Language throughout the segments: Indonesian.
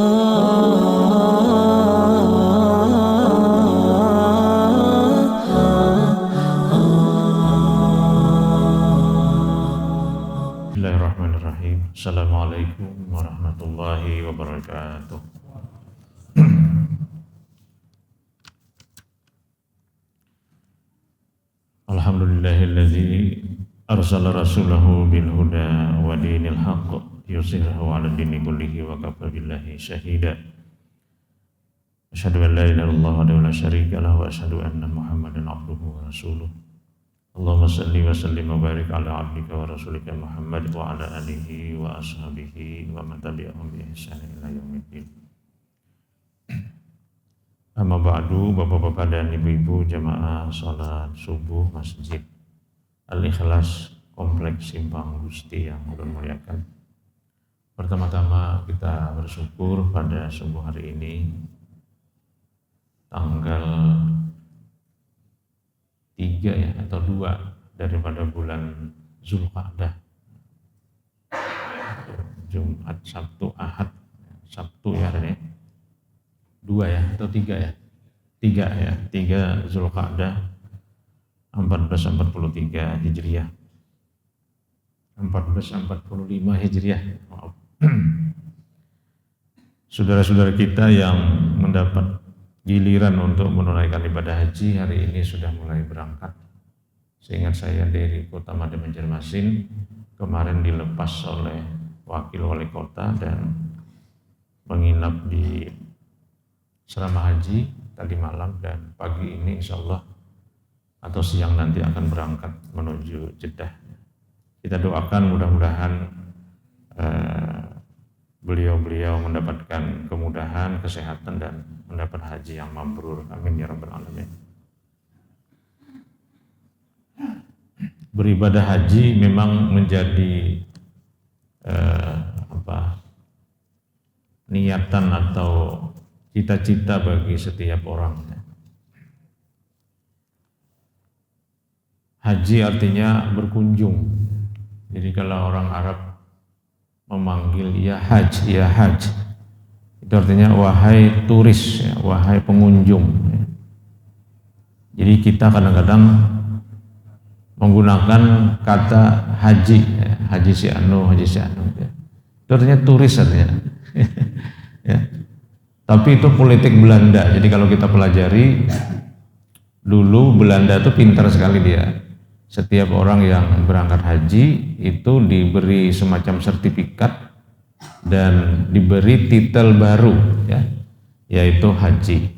Bismillahirrahmanirrahim. Assalamualaikum warahmatullahi wabarakatuh. Alhamdulillahilladzi arsala rasulahu bil huda wa dinil haqq yuzhirahu 'ala dini kullihi wa kafa billahi syahida. Asyhadu an la ilaha illallah wa la syarika lahu wa asyhadu anna Muhammadan abduhu wa rasuluh. Allahumma salli wa sallim wa barik ala abdika wa rasulika Muhammad wa ala alihi wa ashabihi wa man tabi'ahum bi ihsan ila yaumiddin. Amma ba'du, bapak-bapak dan ibu-ibu jamaah salat subuh Masjid Al-Ikhlas Kompleks Simpang Gusti yang ulun muliakan. Pertama-tama kita bersyukur pada subuh hari ini tanggal 3 ya atau 2 daripada bulan Zulqa'dah, Jumat, Sabtu, Ahad, Sabtu ya ini 2 ya atau 3 ya 3 Zulqa'dah 1443 Hijriah 1445 Hijriah. Maaf. Saudara-saudara kita yang mendapat giliran untuk menunaikan ibadah haji hari ini sudah mulai berangkat. Seingat saya dari Kota Mada Banjarmasin kemarin dilepas oleh wakil wali kota dan menginap di asrama haji tadi malam, dan pagi ini insyaallah atau siang nanti akan berangkat menuju Jeddah. Kita doakan mudah-mudahan beliau-beliau mendapatkan kemudahan, kesehatan, dan mendapat haji yang mabrur. Amin ya rabbal alamin. Beribadah haji memang menjadi niatan atau cita-cita bagi setiap orang. Haji artinya berkunjung. Jadi kalau orang Arab memanggil ya haj, itu artinya wahai turis, ya, wahai pengunjung. Jadi kita kadang-kadang menggunakan kata haji, ya, haji si anu. Ya. Itu artinya turis artinya. Ya. Tapi itu politik Belanda. Jadi kalau kita pelajari dulu, Belanda itu pintar sekali dia. Setiap orang yang berangkat haji itu diberi semacam sertifikat dan diberi titel baru, ya, yaitu haji.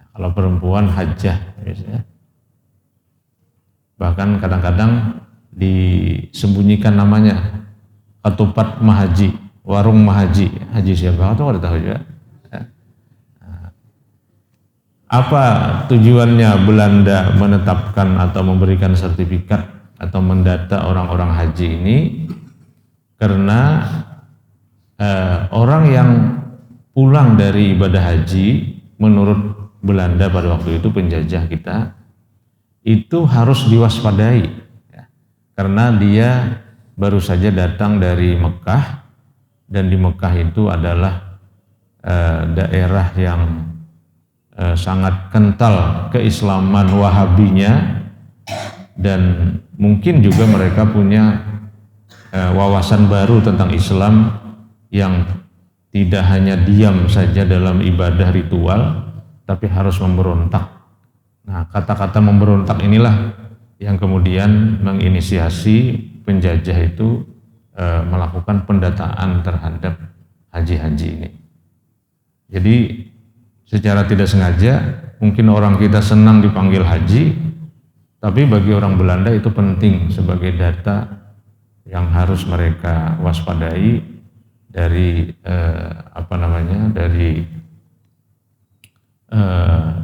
Kalau perempuan hajjah biasanya. Bahkan kadang-kadang disembunyikan namanya, ketupat mahaji, warung mahaji. Haji siapa itu ada tahu juga. Apa tujuannya Belanda menetapkan atau memberikan sertifikat atau mendata orang-orang haji ini? Karena orang yang pulang dari ibadah haji menurut Belanda pada waktu itu, penjajah kita, itu harus diwaspadai, ya, karena dia baru saja datang dari Mekah, dan di Mekah itu adalah daerah yang sangat kental keislaman Wahabinya, dan mungkin juga mereka punya wawasan baru tentang Islam yang tidak hanya diam saja dalam ibadah ritual, tapi harus memberontak. Nah, kata-kata memberontak inilah yang kemudian menginisiasi penjajah itu melakukan pendataan terhadap haji-haji ini. Jadi secara tidak sengaja mungkin orang kita senang dipanggil haji, tapi bagi orang Belanda itu penting sebagai data yang harus mereka waspadai dari dari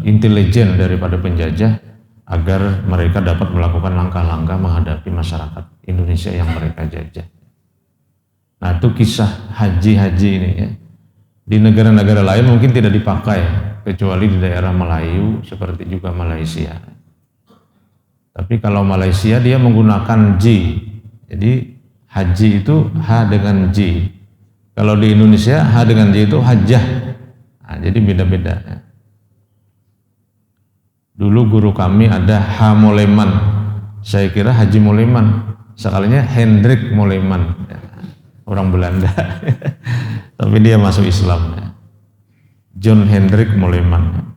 intelijen daripada penjajah, agar mereka dapat melakukan langkah-langkah menghadapi masyarakat Indonesia yang mereka jajah. Nah, itu kisah haji-haji ini, ya. Di negara-negara lain mungkin tidak dipakai, kecuali di daerah Melayu seperti juga Malaysia. Tapi kalau Malaysia dia menggunakan J, jadi haji itu H dengan J. Kalau di Indonesia H dengan J itu hajjah. Nah, jadi beda-beda. Dulu guru kami ada H. Moleman. Saya kira Haji Moleman. Sekalinya Hendrik Moleman. Orang Belanda. Tapi dia masuk Islam. John Hendrik Moleman.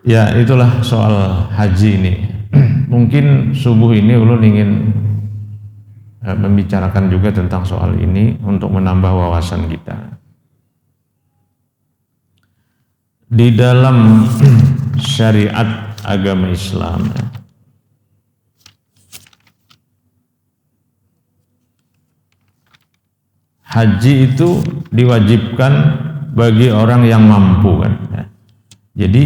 Ya, itulah soal haji ini. Mungkin subuh ini ulun ingin membicarakan juga tentang soal ini untuk menambah wawasan kita. Di dalam syariat agama Islam, haji itu diwajibkan bagi orang yang mampu kan. Jadi,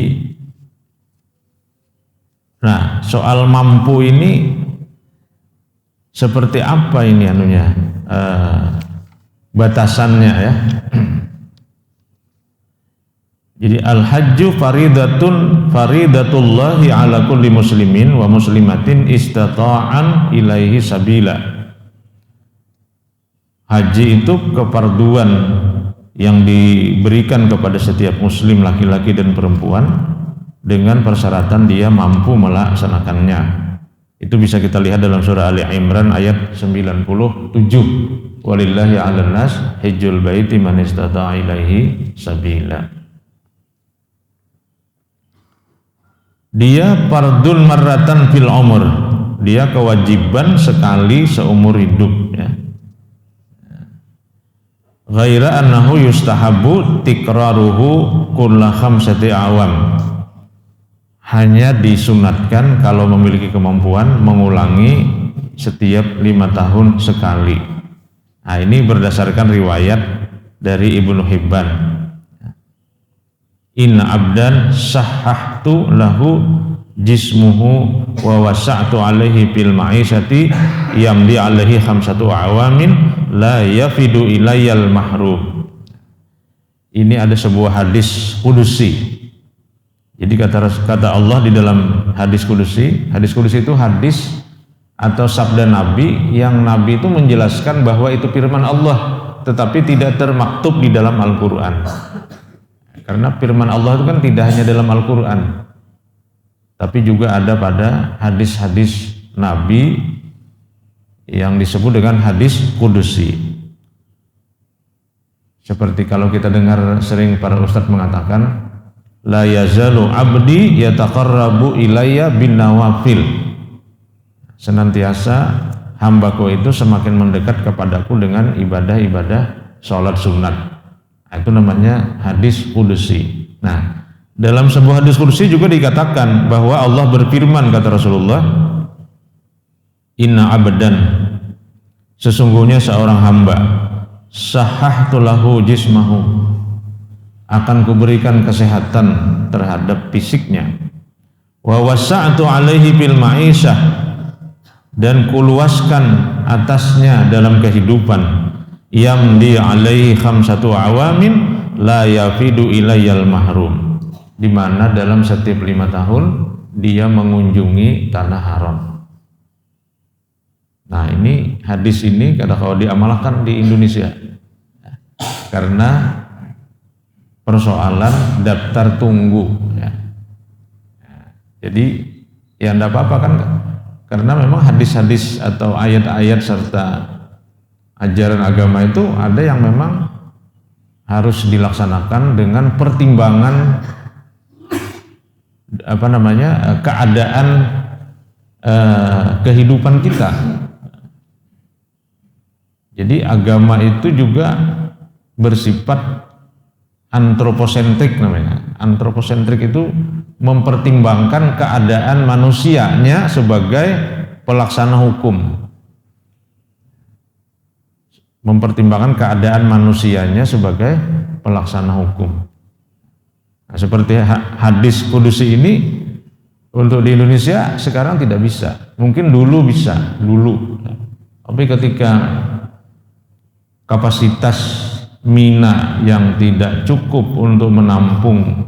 nah soal mampu ini seperti apa ini anunya batasannya ya. Jadi al-hajju faridatullahi ala kulli muslimin wa muslimatin istata'an ilaihi sabila. Haji itu kefarduan yang diberikan kepada setiap muslim laki-laki dan perempuan dengan persyaratan dia mampu melaksanakannya. Itu bisa kita lihat dalam surah Ali Imran ayat 97. Walillahi 'alan nas hajjul baiti man istata'a ilaihi sabila. Dia fardun marratan fil umur. Dia kewajiban sekali seumur hidup ya. Ghaira annahu yustahabu tikraruhu kulla khamsati awam. Hanya disunatkan kalau memiliki kemampuan mengulangi setiap 5 tahun sekali. Nah, ini berdasarkan riwayat dari Ibnu Hibban. Inna abdan sahhahtu lahu jismuhu wa wasa'tu alaihi fil ma'isati yamdi alaihi khamsatu awamin la yafidu ilayyal mahrum. Ini ada sebuah hadis kudusi. Jadi kata Allah di dalam hadis kudusi itu hadis atau sabda Nabi yang Nabi itu menjelaskan bahwa itu firman Allah tetapi tidak termaktub di dalam Al-Quran. Karena firman Allah itu kan tidak hanya dalam Al-Quran, tapi juga ada pada hadis-hadis Nabi yang disebut dengan hadis kudusi. Seperti kalau kita dengar sering para ustadz mengatakan, la yazalu abdi yataqarrabu ilayya bin nawafil. Senantiasa hambaku itu semakin mendekat kepadaku dengan ibadah-ibadah sholat sunat. Itu namanya hadis kudusi. Nah, dalam sebuah hadis kudusi juga dikatakan bahwa Allah berfirman, kata Rasulullah, inna abdan, sesungguhnya seorang hamba, sahahtu lahu jismahu, akan kuberikan kesehatan terhadap fisiknya, wa wasa'tu alaihi fil ma'isyah, dan kuluaskan atasnya dalam kehidupan, yamdi alaihi khamsatu awamin la yafidu ilayyal mahrum, di mana dalam setiap 5 tahun dia mengunjungi tanah haram. Nah, ini hadis ini kalau diamalkan di Indonesia karena persoalan daftar tunggu ya. Jadi ya enggak apa-apa kan, karena memang hadis-hadis atau ayat-ayat serta ajaran agama itu ada yang memang harus dilaksanakan dengan pertimbangan keadaan kehidupan kita. Jadi agama itu juga bersifat antroposentrik namanya. Antroposentrik itu mempertimbangkan keadaan manusianya sebagai pelaksana hukum. Mempertimbangkan keadaan manusianya sebagai pelaksana hukum. Nah, seperti hadis kudusi ini untuk di Indonesia sekarang tidak bisa. Mungkin dulu bisa, dulu. Tapi ketika kapasitas Mina yang tidak cukup untuk menampung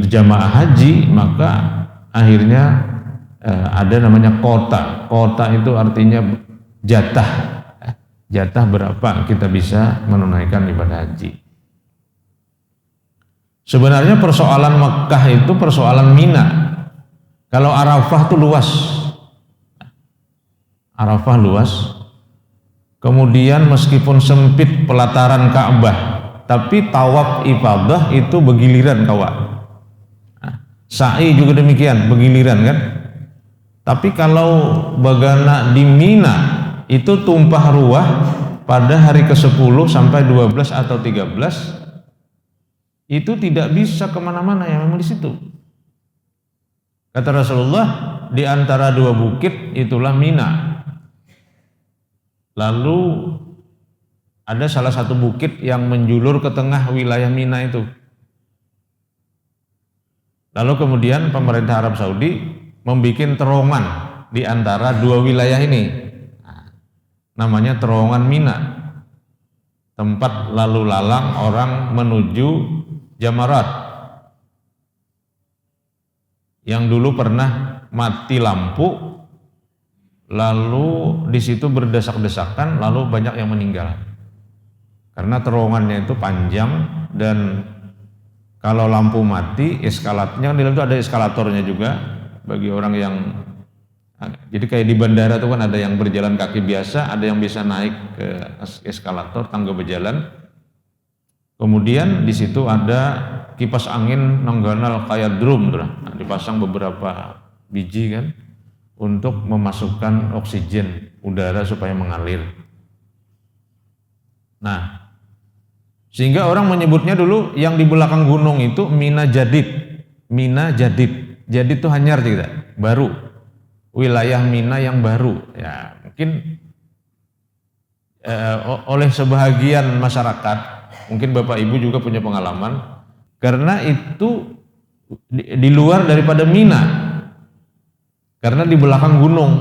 jamaah haji, maka akhirnya ada namanya kota. Kota itu artinya jatah. jatah berapa kita bisa menunaikan ibadah haji. Sebenarnya persoalan Mekah itu persoalan Mina. Kalau Arafah itu luas. Arafah luas. Kemudian meskipun sempit pelataran Ka'bah, tapi tawaf ifadah itu begiliran kawan. Sa'i juga demikian, begiliran kan. Tapi kalau bagana di Mina itu tumpah ruah pada hari ke-10 sampai 12 atau 13, itu tidak bisa kemana-mana, ya memang di situ. Kata Rasulullah, di antara dua bukit itulah Mina. Lalu ada salah satu bukit yang menjulur ke tengah wilayah Mina itu. Lalu kemudian pemerintah Arab Saudi membuat terowongan di antara dua wilayah ini. Namanya terowongan Mina. Tempat lalu lalang orang menuju Jamarat yang dulu pernah mati lampu, lalu di situ berdesak-desakan, lalu banyak yang meninggal karena terowongannya itu panjang dan kalau lampu mati eskalatnya di dalam itu ada eskalatornya juga bagi orang yang, jadi kayak di bandara itu kan ada yang berjalan kaki biasa, ada yang bisa naik ke eskalator tangga berjalan. Kemudian di situ ada kipas angin nonggonal kayak drum, dipasang beberapa biji kan untuk memasukkan oksigen udara supaya mengalir. Nah, sehingga orang menyebutnya dulu yang di belakang gunung itu Mina Jadid. Mina Jadid. Jadid itu hanyar tidak, baru. Wilayah Mina yang baru. Ya, mungkin oleh sebahagian masyarakat, mungkin Bapak Ibu juga punya pengalaman, karena itu di luar daripada Mina, karena di belakang gunung.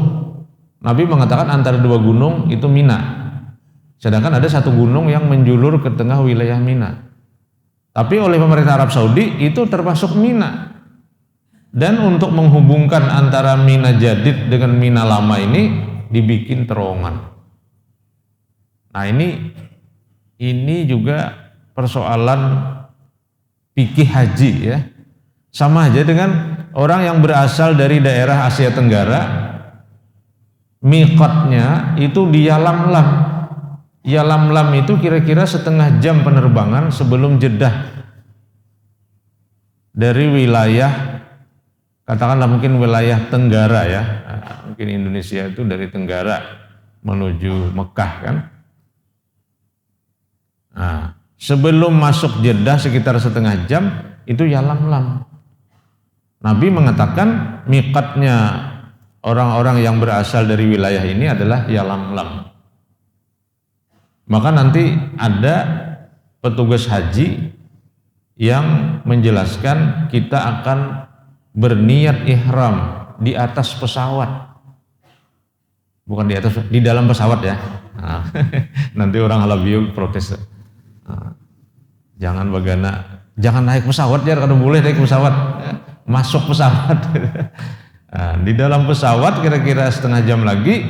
Nabi mengatakan antara dua gunung itu Mina, sedangkan ada satu gunung yang menjulur ke tengah wilayah Mina. Tapi oleh pemerintah Arab Saudi itu termasuk Mina, dan untuk menghubungkan antara Mina Jadid dengan Mina lama ini dibikin terowongan. Nah ini juga persoalan fikih haji ya. Sama aja dengan orang yang berasal dari daerah Asia Tenggara, miqatnya itu di Yalamlam. Yalamlam itu kira-kira setengah jam penerbangan sebelum Jeddah. Dari wilayah, katakanlah mungkin wilayah Tenggara ya. Mungkin Indonesia itu dari Tenggara menuju Mekah kan. Nah, sebelum masuk Jeddah sekitar setengah jam itu Yalamlam. Nabi mengatakan miqatnya orang-orang yang berasal dari wilayah ini adalah Yalamlam. Maka nanti ada petugas haji yang menjelaskan kita akan berniat ihram di atas pesawat. Bukan di atas, di dalam pesawat ya. Nah, nanti orang Halabiyu protes. Jangan naik pesawat ya, kalau boleh naik pesawat, masuk pesawat. Nah, di dalam pesawat kira-kira setengah jam lagi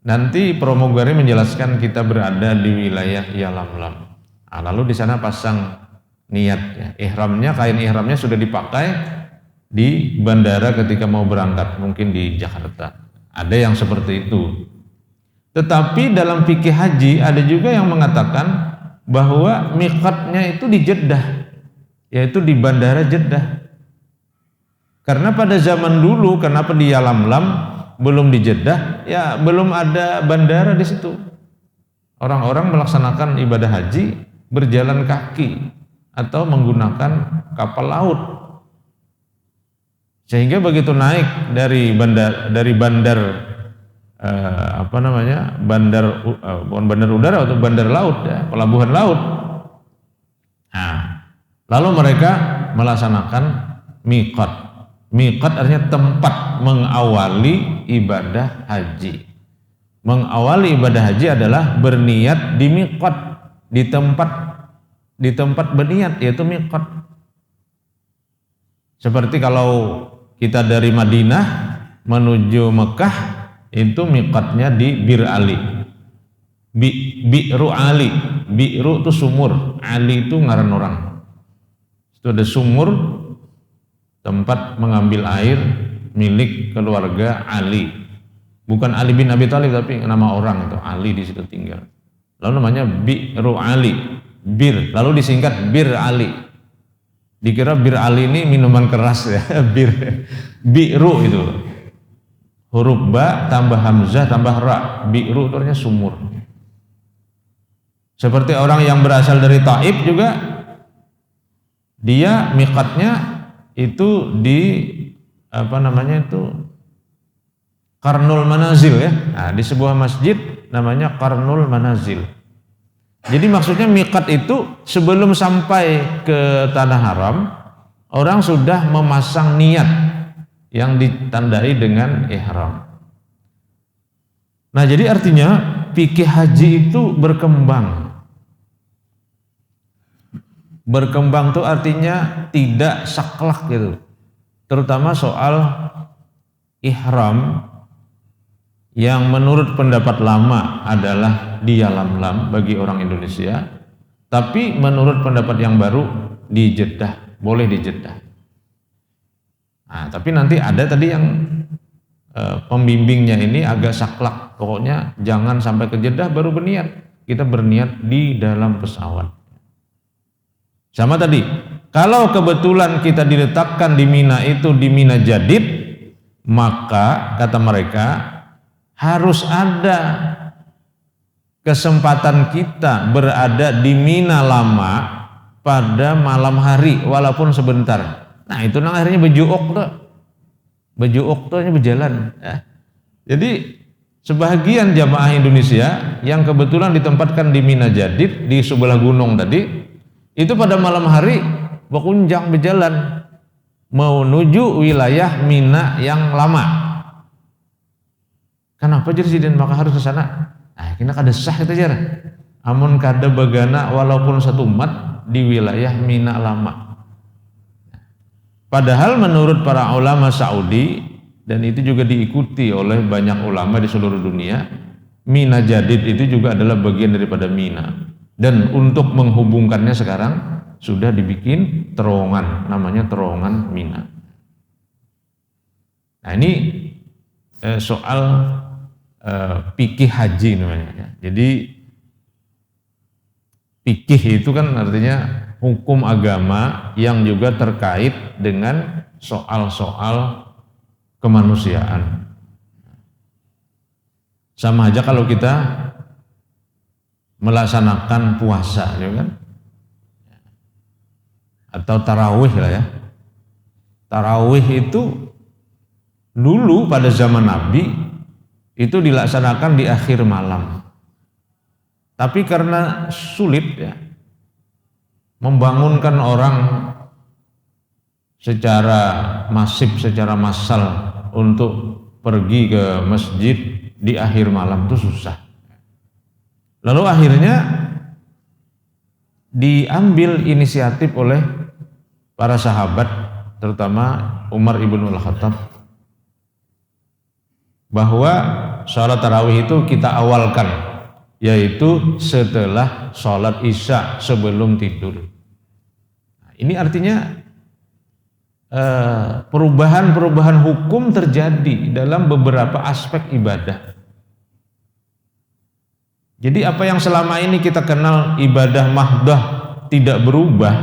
nanti pramugari menjelaskan kita berada di wilayah Yalamlam. Nah, lalu di sana pasang niat ya, ihramnya, kain ihramnya sudah dipakai di bandara ketika mau berangkat, mungkin di Jakarta. Ada yang seperti itu. Tetapi dalam fikih haji ada juga yang mengatakan bahwa miqatnya itu di Jeddah, yaitu di bandara Jeddah. Karena pada zaman dulu, kenapa di Yalamlam belum di Jeddah, ya belum ada bandara di situ. Orang-orang melaksanakan ibadah haji berjalan kaki atau menggunakan kapal laut. Sehingga begitu naik dari bandar bukan bandar udara atau bandar laut ya, pelabuhan laut. Nah, lalu mereka melaksanakan miqat. Miqat artinya tempat mengawali ibadah haji. Mengawali ibadah haji adalah berniat di miqat, di tempat berniat, yaitu miqat. Seperti kalau kita dari Madinah menuju Mekah, itu miqatnya di Bir Ali. Bi'ru Ali. Bi'ru itu sumur, Ali itu ngaran orang. Itu ada sumur tempat mengambil air milik keluarga Ali. Bukan Ali bin Abi Thalib tapi nama orang itu, Ali di situ tinggal. Lalu namanya Bi'ru Ali, bir, lalu disingkat Bir Ali. Dikira Bir Ali ini minuman keras ya, Bi'ru itu. Huruf ba tambah hamzah tambah ra, Bi'ru itu artinya sumur. Seperti orang yang berasal dari Taif juga, dia miqatnya itu di Qarnul Manazil ya. Nah, di sebuah masjid namanya Qarnul Manazil. Jadi maksudnya miqat itu sebelum sampai ke tanah haram, orang sudah memasang niat yang ditandai dengan ihram. Nah, jadi artinya fikih haji itu berkembang. Berkembang itu artinya tidak saklek gitu. Terutama soal ihram yang menurut pendapat lama adalah di Yalamlam bagi orang Indonesia, tapi menurut pendapat yang baru di Jeddah, boleh di Jeddah. Nah, tapi nanti ada tadi yang pembimbingnya ini agak saklek, pokoknya jangan sampai ke Jeddah baru berniat, kita berniat di dalam pesawat. Sama tadi, kalau kebetulan kita diletakkan di Mina itu di Mina Jadid, maka kata mereka harus ada kesempatan kita berada di Mina lama pada malam hari walaupun sebentar. Nah itu nang akhirnya bejuok tuh, berjalan. Ya. Jadi sebagian jamaah Indonesia yang kebetulan ditempatkan di Mina Jadid di sebelah gunung tadi, itu pada malam hari berkunjang berjalan menuju wilayah Mina yang lama. Kenapa jadi maka harus ke sana? Nah, kita kada sah kita jar. Amun kada bagana walaupun satu umat di wilayah Mina lama. Padahal menurut para ulama Saudi, dan itu juga diikuti oleh banyak ulama di seluruh dunia, Mina Jadid itu juga adalah bagian daripada Mina. Dan untuk menghubungkannya sekarang sudah dibikin terowongan, namanya terowongan Mina. Nah ini soal fikih haji namanya. Jadi fikih itu kan artinya hukum agama yang juga terkait dengan soal-soal kemanusiaan. Sama aja kalau kita melaksanakan puasa, ya kan? Atau tarawih lah ya. Tarawih itu dulu pada zaman Nabi itu dilaksanakan di akhir malam. Tapi karena sulit ya membangunkan orang secara masif, secara massal untuk pergi ke masjid di akhir malam itu susah. Lalu akhirnya diambil inisiatif oleh para sahabat, terutama Umar ibn al-Khattab, bahwa sholat tarawih itu kita awalkan, yaitu setelah sholat isya sebelum tidur. Nah, ini artinya perubahan-perubahan hukum terjadi dalam beberapa aspek ibadah. Jadi apa yang selama ini kita kenal ibadah mahdah tidak berubah,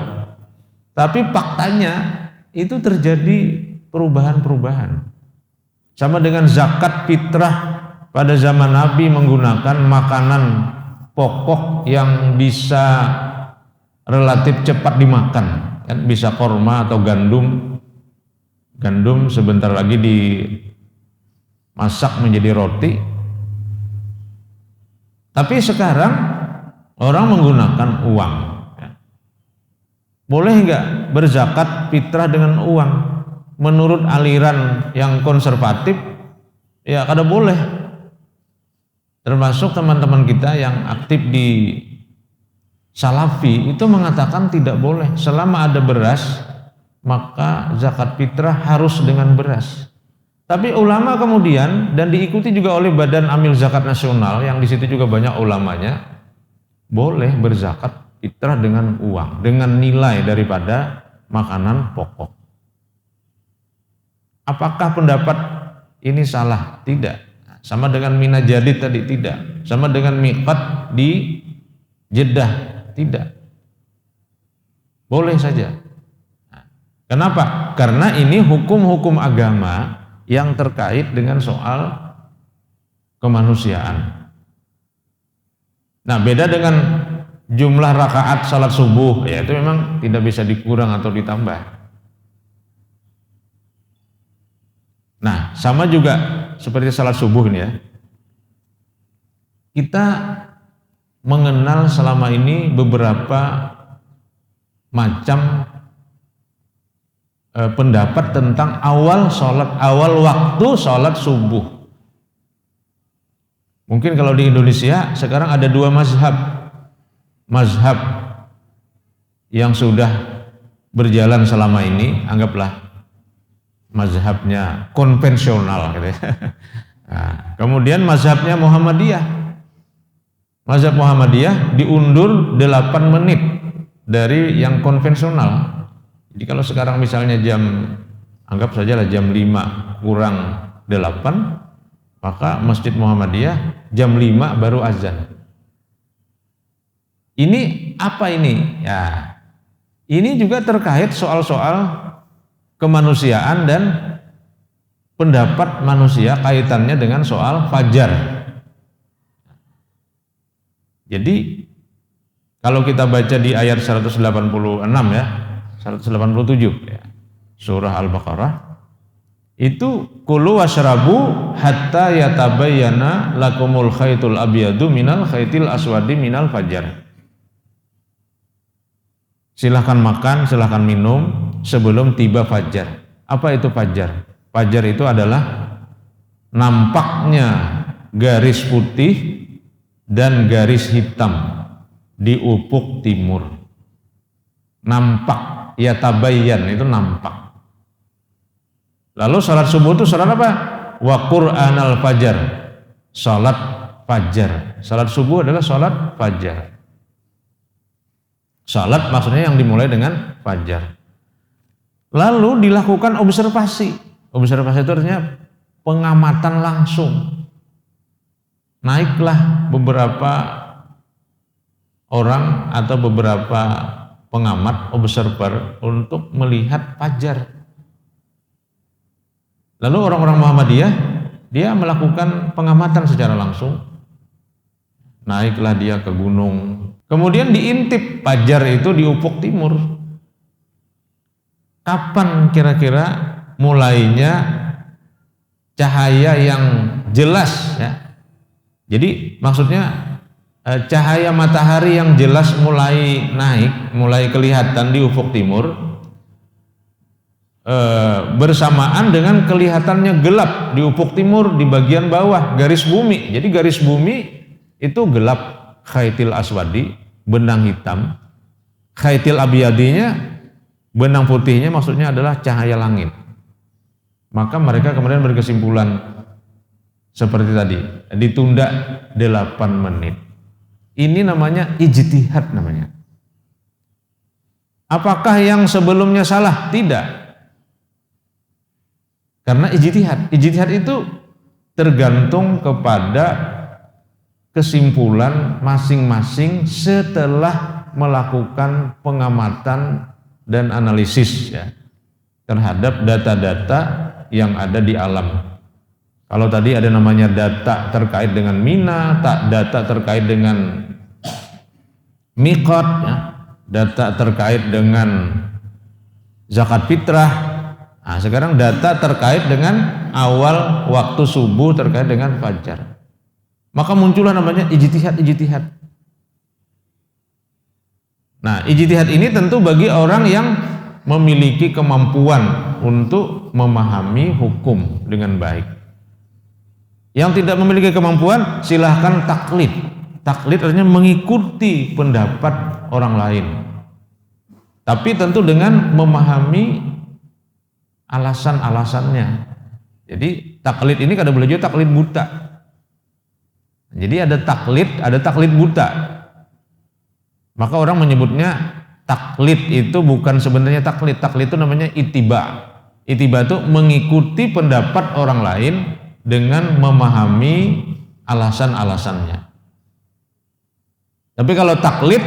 tapi faktanya itu terjadi perubahan-perubahan. Sama dengan zakat fitrah pada zaman Nabi menggunakan makanan pokok yang bisa relatif cepat dimakan, kan bisa korma atau gandum. Gandum sebentar lagi dimasak menjadi roti. Tapi sekarang orang menggunakan uang. Boleh nggak berzakat fitrah dengan uang? Menurut aliran yang konservatif, ya kada boleh. Termasuk teman-teman kita yang aktif di Salafi itu mengatakan tidak boleh. Selama ada beras, maka zakat fitrah harus dengan beras. Tapi ulama kemudian dan diikuti juga oleh Badan Amil Zakat Nasional yang di situ juga banyak ulamanya, boleh berzakat fitrah dengan uang, dengan nilai daripada makanan pokok. Apakah pendapat ini salah? Tidak. Sama dengan mina jadid tadi, tidak. Sama dengan miqat di Jeddah, tidak. Boleh saja. Kenapa? Karena ini hukum-hukum agama yang terkait dengan soal kemanusiaan. Nah, beda dengan jumlah rakaat salat subuh, ya itu memang tidak bisa dikurang atau ditambah. Nah, sama juga seperti salat subuh ini ya. Kita mengenal selama ini beberapa macam pendapat tentang awal waktu sholat subuh. Mungkin kalau di Indonesia sekarang ada dua mazhab yang sudah berjalan selama ini, anggaplah mazhabnya konvensional gitu ya. Nah, kemudian mazhabnya Muhammadiyah. Mazhab Muhammadiyah diundur 8 menit dari yang konvensional. Jadi kalau sekarang misalnya anggap saja lah jam 5 kurang 8, maka Masjid Muhammadiyah jam 5 baru azan. Ini apa ini? Ya, ini juga terkait soal-soal kemanusiaan dan pendapat manusia kaitannya dengan soal fajar. Jadi kalau kita baca di ayat 186 ya, 187 ya, surah Al-Baqarah, itu kulu washrabu hatta yatabayyana lakumul khaytul abyadu minal khaytil aswadi minal fajar. Silahkan makan, silahkan minum sebelum tiba fajar. Apa itu fajar? Fajar itu adalah nampaknya garis putih dan garis hitam di ufuk timur. Nampak, ya tabayyan itu nampak. Lalu salat subuh itu salat apa? Wa Qur'anal fajar. Salat fajar. Salat subuh adalah salat fajar. Salat maksudnya yang dimulai dengan fajar. Lalu dilakukan observasi. Observasi itu artinya pengamatan langsung. Naiklah beberapa orang atau beberapa pengamat, observer untuk melihat fajar. Lalu orang-orang Muhammadiyah dia melakukan pengamatan secara langsung. Naiklah dia ke gunung. Kemudian diintip fajar itu di ufuk timur. Kapan kira-kira mulainya cahaya yang jelas ya? Jadi maksudnya cahaya matahari yang jelas mulai naik, mulai kelihatan di ufuk timur bersamaan dengan kelihatannya gelap di ufuk timur di bagian bawah garis bumi. Jadi garis bumi itu gelap, khaytil aswadi, benang hitam, khaytil abyadinya, benang putihnya maksudnya adalah cahaya langit. Maka mereka kemudian berkesimpulan seperti tadi, ditunda 8 menit. Ini namanya ijtihad namanya. Apakah yang sebelumnya salah? Tidak. Karena ijtihad itu tergantung kepada kesimpulan masing-masing setelah melakukan pengamatan dan analisis ya, terhadap data-data yang ada di alam. Kalau tadi ada namanya data terkait dengan mina, data terkait dengan miqat, ya, data terkait dengan zakat fitrah. Nah, sekarang data terkait dengan awal waktu subuh terkait dengan fajar. Maka muncullah namanya ijtihad. Nah, ijtihad ini tentu bagi orang yang memiliki kemampuan untuk memahami hukum dengan baik. Yang tidak memiliki kemampuan silahkan taklid. Taklid artinya mengikuti pendapat orang lain. Tapi tentu dengan memahami alasan-alasannya. Jadi taklid ini kadang boleh juga taklid buta. Jadi ada taklid buta. Maka orang menyebutnya taklid itu bukan sebenarnya taklid. Taklid itu namanya ittiba. Ittiba itu mengikuti pendapat orang lain dengan memahami alasan-alasannya. Tapi kalau taklid,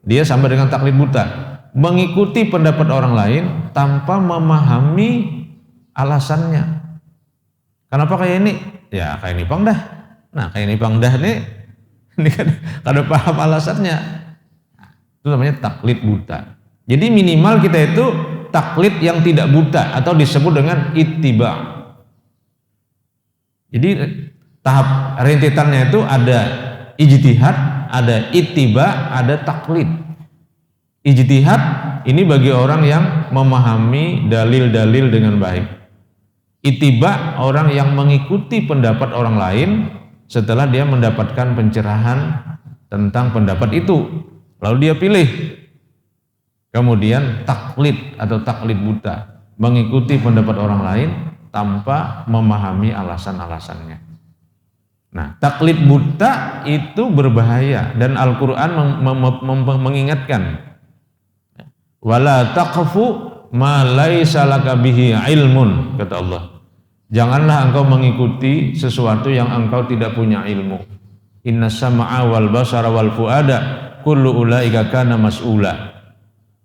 dia sama dengan taklid buta. Mengikuti pendapat orang lain tanpa memahami alasannya. Kenapa kayak ini? Ya kayak ini pang dah. Nah kayak ini pang dah nih, ini kan kada paham alasannya. Itu namanya taklid buta. Jadi minimal kita itu taklid yang tidak buta atau disebut dengan ittiba. Jadi tahap rentetannya itu ada ijtihad, ada ittiba, ada taklid. Ijtihad ini bagi orang yang memahami dalil-dalil dengan baik. Ittiba orang yang mengikuti pendapat orang lain setelah dia mendapatkan pencerahan tentang pendapat itu, lalu dia pilih. Kemudian taklid atau taklid buta, mengikuti pendapat orang lain tanpa memahami alasan-alasannya. Nah, taklid buta itu berbahaya dan Al-Quran mengingatkan, wala taqfu ma laisa laka bihi ilmun, kata Allah. Janganlah engkau mengikuti sesuatu yang engkau tidak punya ilmu. Inna sam'a wal basara wal fuada kullu ulaika kana mas'ula.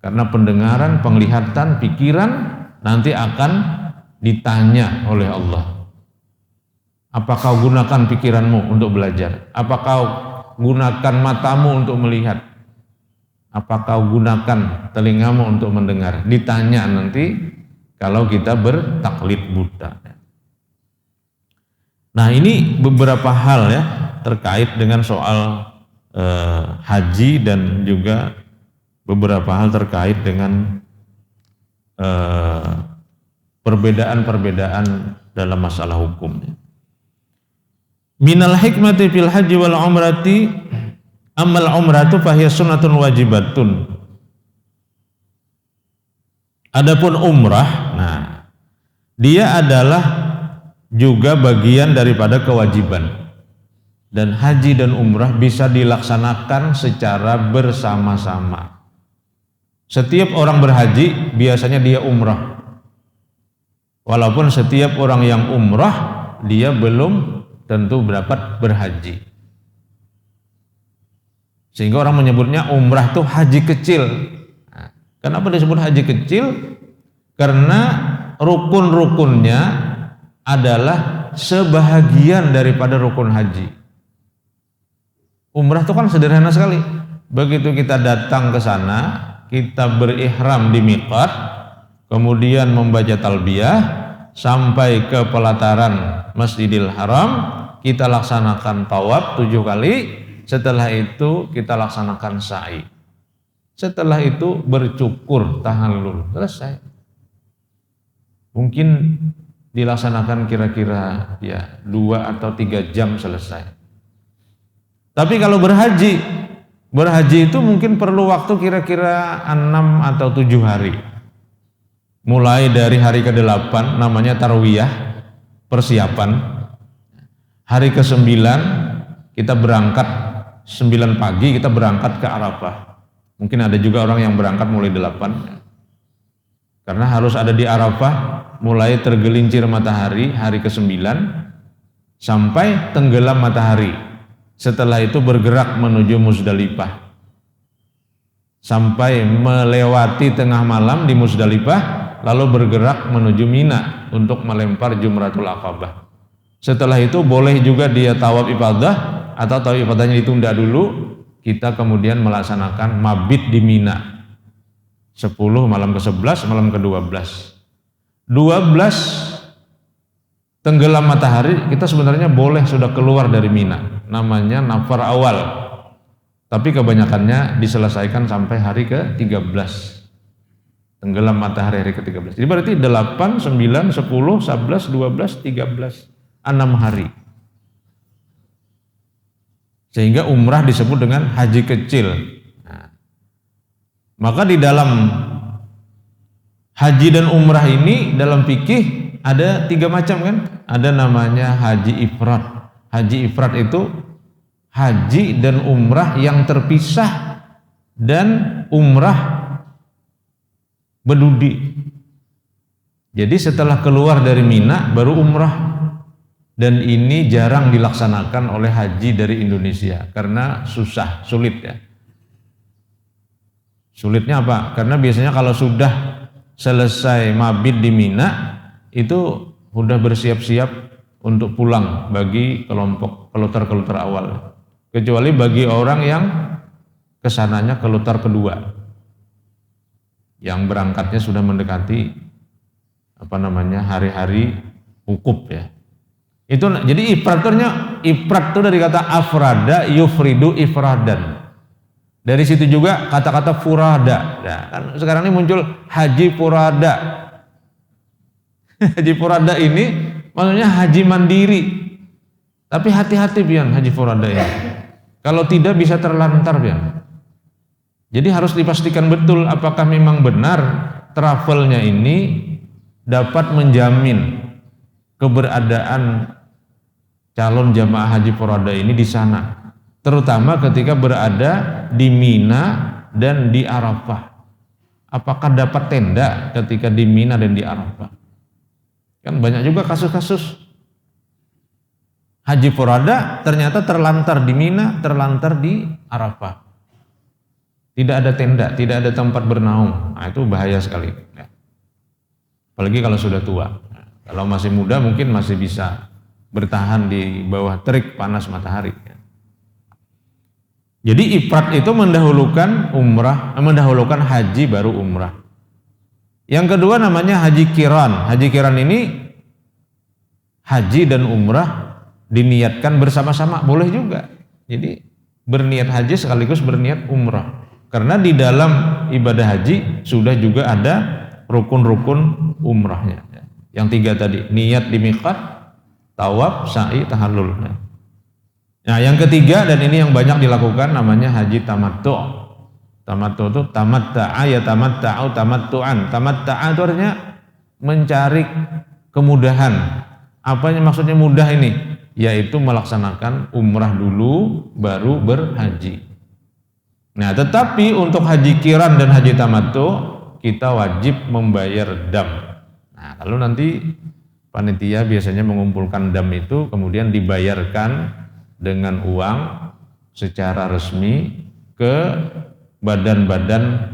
Karena pendengaran, penglihatan, pikiran nanti akan ditanya oleh Allah. Apa kau gunakan pikiranmu untuk belajar? Apa kau gunakan matamu untuk melihat? Apa kau gunakan telingamu untuk mendengar? Ditanya nanti kalau kita bertaklid buta. Nah ini beberapa hal ya terkait dengan soal haji dan juga beberapa hal terkait dengan perbedaan-perbedaan dalam masalah hukum. Minal hikmati fil haji wal umrati amal umratu fahiya sunnatun wajibatun. Adapun umrah, nah dia adalah juga bagian daripada kewajiban. Dan haji dan umrah bisa dilaksanakan secara bersama-sama. Setiap orang berhaji biasanya dia umrah. Walaupun setiap orang yang umrah dia belum tentu dapat berhaji. Sehingga orang menyebutnya umrah itu haji kecil. Nah, kenapa disebut haji kecil? Karena rukun-rukunnya adalah sebahagian daripada rukun haji. Umrah itu kan sederhana sekali. Begitu kita datang ke sana, kita berihram di miqat, kemudian membaca talbiyah sampai ke pelataran Masjidil Haram, kita laksanakan tawaf 7 kali. Setelah itu kita laksanakan sa'i. Setelah itu bercukur, tahallul, selesai. Mungkin dilaksanakan kira-kira ya 2 atau 3 jam selesai. Tapi kalau berhaji itu mungkin perlu waktu kira-kira 6 atau 7 hari. Mulai dari hari ke-8 namanya tarwiyah, persiapan. Hari ke-9 kita berangkat 9 pagi kita berangkat ke Arafah. Mungkin ada juga orang yang berangkat mulai 8. Karena harus ada di Arafah mulai tergelincir matahari hari ke-9 sampai tenggelam matahari. Setelah itu bergerak menuju Muzdalifah. Sampai melewati tengah malam di Muzdalifah, lalu bergerak menuju Mina untuk melempar Jumratul Aqabah. Setelah itu boleh juga dia tawaf ifadah atau tawaf ifadahnya ditunda dulu. Kita kemudian melaksanakan mabit di Mina. 10 malam ke-11, malam ke-12. 12 tenggelam matahari kita sebenarnya boleh sudah keluar dari Mina. Namanya nafar awal. Tapi kebanyakannya diselesaikan sampai hari ke-13. Tenggelam matahari hari ke-13. Jadi berarti 8, 9, 10, 11, 12, 13. 6 hari. Sehingga umrah disebut dengan haji kecil. Maka di dalam haji dan umrah ini dalam fikih ada 3 macam kan? Ada namanya haji ifrad. Haji ifrad itu haji dan umrah yang terpisah dan umrah berdudi. Jadi setelah keluar dari Mina baru umrah, dan ini jarang dilaksanakan oleh haji dari Indonesia karena susah, sulit ya. Sulitnya apa? Karena biasanya kalau sudah selesai mabit di Mina itu sudah bersiap-siap untuk pulang bagi kelompok kelutar-kelutar awal, kecuali bagi orang yang kesananya kelutar kedua, yang berangkatnya sudah mendekati hari-hari wukuf ya. Itu jadi ifradnya, ifrad itu dari kata afrada yufridu ifradan. Dari situ juga kata-kata furada. Ya, kan sekarang ini muncul haji furada. Haji furada ini maksudnya haji mandiri. Tapi hati-hati pian haji furada ya. Kalau tidak bisa terlantar pian. Jadi harus dipastikan betul apakah memang benar travelnya ini dapat menjamin keberadaan calon jamaah haji furada ini di sana, terutama ketika berada di Mina dan di Arafah. Apakah dapat tenda ketika di Mina dan di Arafah? Kan banyak juga kasus-kasus haji furada ternyata terlantar di Mina, terlantar di Arafah. Tidak ada tenda, tidak ada tempat bernaung. Nah, itu bahaya sekali. Apalagi kalau sudah tua. Kalau masih muda mungkin masih bisa bertahan di bawah terik panas matahari. Jadi ifrad itu mendahulukan umrah, mendahulukan haji baru umrah. Yang kedua namanya haji kiran. Haji kiran ini haji dan umrah diniatkan bersama-sama, boleh juga. Jadi berniat haji sekaligus berniat umrah. Karena di dalam ibadah haji sudah juga ada rukun-rukun umrahnya. Yang 3 tadi, niat di miqat, tawaf, sa'i, tahallul. Nah, yang ketiga dan ini yang banyak dilakukan namanya haji tamattu'. Tamattu' itu tamatta'a ya tamatta'u tamattu'an. Tamatta'a itu artinya mencari kemudahan. Apa yang maksudnya mudah ini? Yaitu melaksanakan umrah dulu baru berhaji. Nah, tetapi untuk haji kiran dan haji tamattu kita wajib membayar dam. Nah, kalau nanti panitia biasanya mengumpulkan dam itu kemudian dibayarkan dengan uang secara resmi ke badan-badan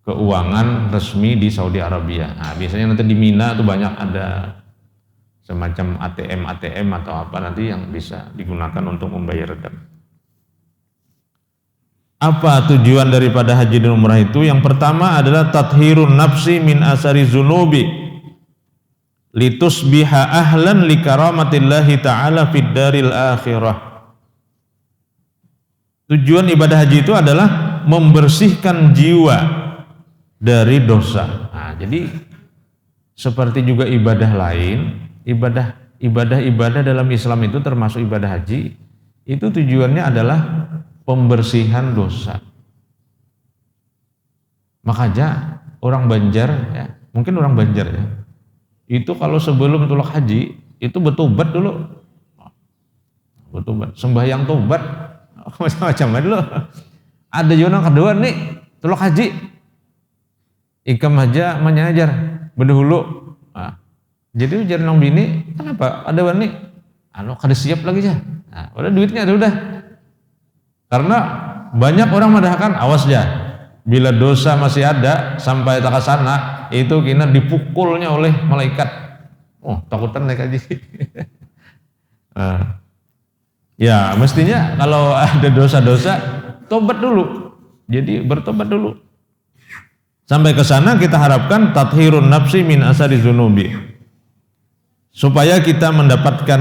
keuangan resmi di Saudi Arabia. Nah, biasanya nanti di Mina itu banyak ada semacam ATM atau apa nanti yang bisa digunakan untuk membayar dam. Apa tujuan daripada haji dan umrah itu? Yang pertama adalah tathhirun nafsi min asari zunubi litusbiha ahlan li karamatillahi ta'ala fid daril akhirah. Tujuan ibadah haji itu adalah membersihkan jiwa dari dosa. Nah, jadi seperti juga ibadah lain, ibadah dalam Islam itu termasuk ibadah haji, itu tujuannya adalah pembersihan dosa. Makanya orang Banjar ya, mungkin orang Banjar ya, itu kalau sebelum tulak haji itu bertobat dulu, bertobat, sembahyang tobat macam-macam dulu. Ada juga yang kedua nih tulak haji, ikam aja menyajar berdahulu. Nah, jadi ujar nong bini, kenapa ada wani? Kada siap lagi ya. Nah, udah duitnya ada udah. Karena banyak orang mendahkan, awas ya, bila dosa masih ada sampai tak ke sana, itu kena dipukulnya oleh malaikat. Oh, takutan naik haji. Ya, mestinya kalau ada dosa-dosa, tobat dulu. Jadi bertobat dulu. Sampai ke sana kita harapkan tathhirun nafsi min asari zunubi. Supaya kita mendapatkan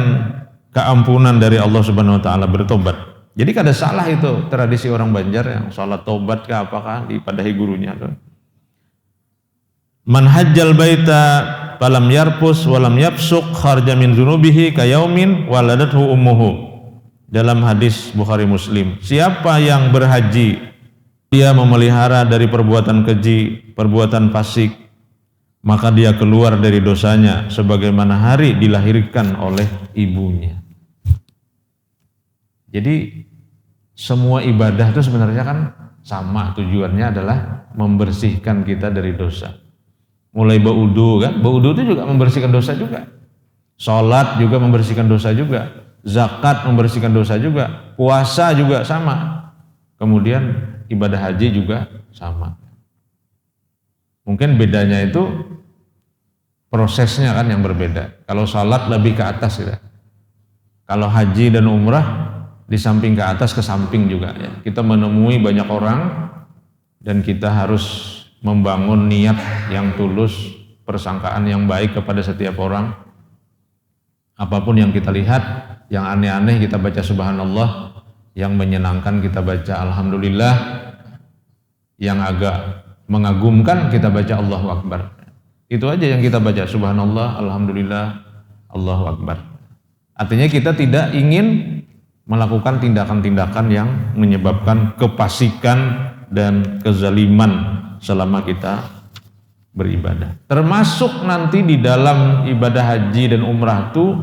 keampunan dari Allah Subhanahu wa taala, bertobat. Jadi kada salah itu tradisi orang Banjar yang sholat tobat ke apakah dipadahi gurunya. Man hajjal baita falam yarpus walam yafsuq kharja min dzunubihi kayaumin waladathu ummuhu. Dalam hadis Bukhari Muslim, siapa yang berhaji dia memelihara dari perbuatan keji, perbuatan fasik, maka dia keluar dari dosanya sebagaimana hari dilahirkan oleh ibunya. Jadi semua ibadah itu sebenarnya kan sama, tujuannya adalah membersihkan kita dari dosa. Mulai berwudu kan, berwudu itu juga membersihkan dosa juga. Sholat juga membersihkan dosa juga. Zakat membersihkan dosa juga. Puasa juga sama. Kemudian ibadah haji juga sama. Mungkin bedanya itu prosesnya kan yang berbeda. Kalau sholat lebih ke atas gitu. Kalau haji dan umrah di samping ke atas ke samping juga ya. Kita menemui banyak orang dan kita harus membangun niat yang tulus, persangkaan yang baik kepada setiap orang. Apapun yang kita lihat, yang aneh-aneh kita baca subhanallah, yang menyenangkan kita baca alhamdulillah, yang agak mengagumkan kita baca Allahu Akbar. Itu aja yang kita baca, subhanallah, alhamdulillah, Allahu Akbar. Artinya kita tidak ingin melakukan tindakan-tindakan yang menyebabkan kefasikan dan kezaliman selama kita beribadah. Termasuk nanti di dalam ibadah haji dan umrah itu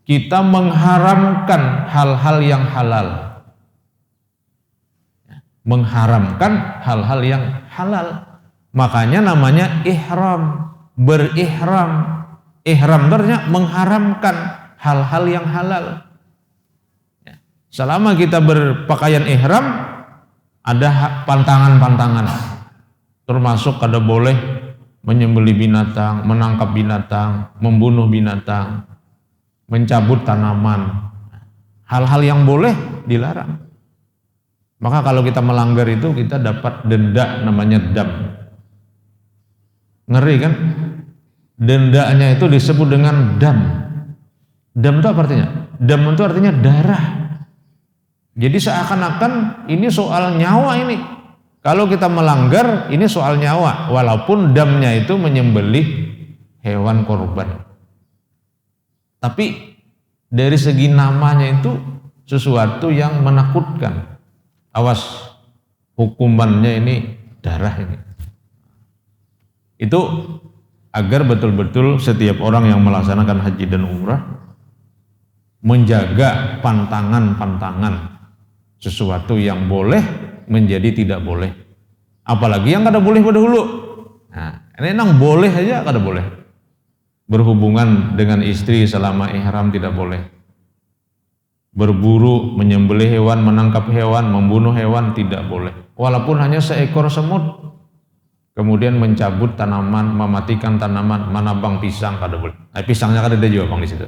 kita mengharamkan hal-hal yang halal. Mengharamkan hal-hal yang halal. Makanya namanya ihram, berihram. Ihram artinya mengharamkan hal-hal yang halal. Selama kita berpakaian ihram, ada pantangan-pantangan. Termasuk ada boleh menyembelih binatang, menangkap binatang, membunuh binatang, mencabut tanaman. Hal-hal yang boleh dilarang. Maka kalau kita melanggar itu kita dapat denda namanya dam. Ngeri kan? Dendanya itu disebut dengan dam. Dam itu apa artinya? Dam itu artinya darah. Jadi seakan-akan ini soal nyawa ini. Kalau kita melanggar ini soal nyawa, walaupun damnya itu menyembelih hewan korban. Tapi dari segi namanya itu sesuatu yang menakutkan. Awas, hukumannya ini darah ini. Itu agar betul-betul setiap orang yang melaksanakan haji dan umrah menjaga pantangan-pantangan sesuatu yang boleh menjadi tidak boleh. Apalagi yang kada boleh pada hulu. Nah, ini nang boleh aja kada boleh. Berhubungan dengan istri selama ihram tidak boleh. Berburu, menyembelih hewan, menangkap hewan, membunuh hewan tidak boleh. Walaupun hanya seekor semut. Kemudian mencabut tanaman, mematikan tanaman, menabang pisang kada boleh. Nah, pisangnya kada ada juga bang di situ.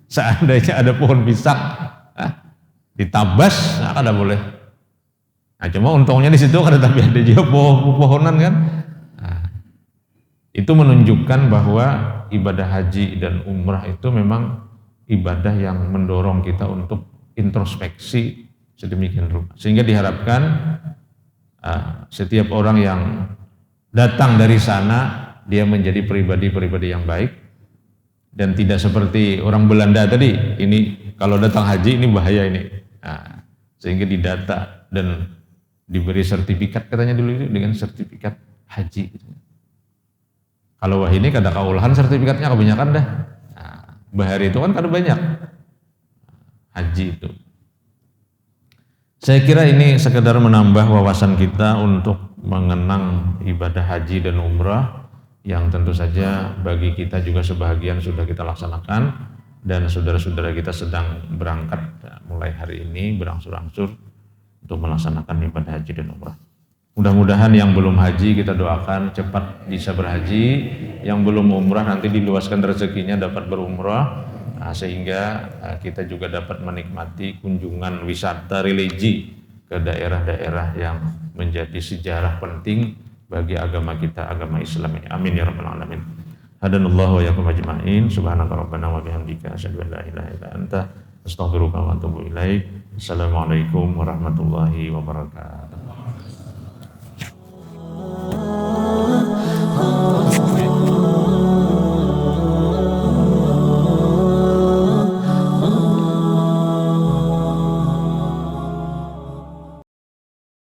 Seandainya ada pohon pisang, ditabas, nah kada boleh. Nah, cuma untungnya di situ kada tapi ada juga pohonan kan. Nah, itu menunjukkan bahwa ibadah haji dan umrah itu memang ibadah yang mendorong kita untuk introspeksi sedemikian rupa. Sehingga diharapkan setiap orang yang datang dari sana dia menjadi pribadi-pribadi yang baik dan tidak seperti orang Belanda tadi. Ini kalau datang haji ini bahaya ini. Nah, sehingga didata dan diberi sertifikat katanya dulu itu dengan sertifikat haji. Kalau wah ini kada kaulahan sertifikatnya kebanyakan dah. Nah, bahari itu kan kada banyak haji itu. Saya kira ini sekedar menambah wawasan kita untuk mengenang ibadah haji dan umrah yang tentu saja bagi kita juga sebahagian sudah kita laksanakan dan saudara-saudara kita sedang berangkat mulai hari ini berangsur-angsur untuk melaksanakan ibadah haji dan umrah. Mudah-mudahan yang belum haji kita doakan cepat bisa berhaji, yang belum umrah nanti diluaskan rezekinya dapat berumrah, sehingga kita juga dapat menikmati kunjungan wisata religi ke daerah-daerah yang menjadi sejarah penting bagi agama kita, agama Islam ini. Amin ya rabbal alamin. Hadanallahu wa yakum ajma'in. Subhanaka rabbana wa bihamdika asyhadu an la ilaha illa anta astaghfiruka wa atubu ilaik. Assalamualaikum warahmatullahi wabarakatuh.